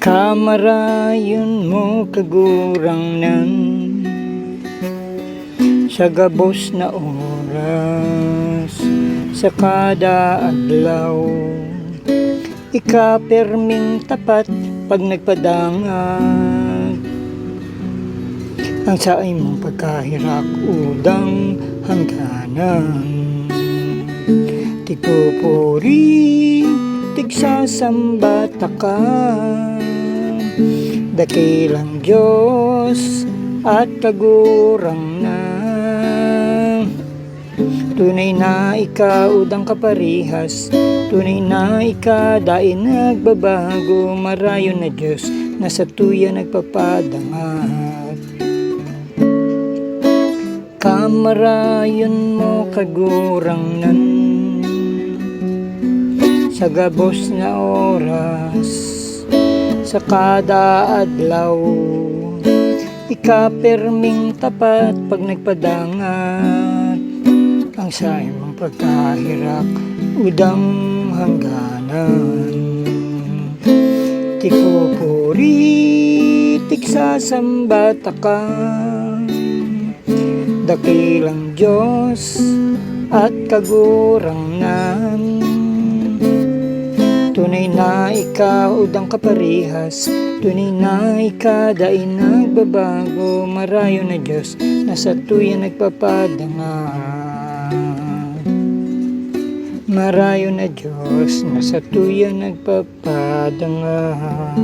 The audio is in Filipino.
Kamarayon mo kagurang nan sa gabos na oras, sa kada adlaw ikaperming tapat pag nagpadangat ang sa imong pagkahirak udang hangganan. Tigpupuri tigsasambata ka, dakilang Diyos at kagurang na. Tunay na ikaw udang kaparihas, tunay na ikaw daing nagbabago, marayon na Diyos na sa tuya nagpapadangat. Kamarayon mo kagurang nan sa gabos na oras, sa kada adlaw ikaperming tapat pag nagpadangat ang sa imong pagkahirak udang hangganan. Tikupuri tigsasambata ka, dakilang Diyos at kagurang nan. Tunay na ikaw udang kaparihas, tunay na ikaw daing nagbabago, marayon na Diyos na sa tuya nagpapadangat. Marayon na Diyos na sa tuya nagpapadangat.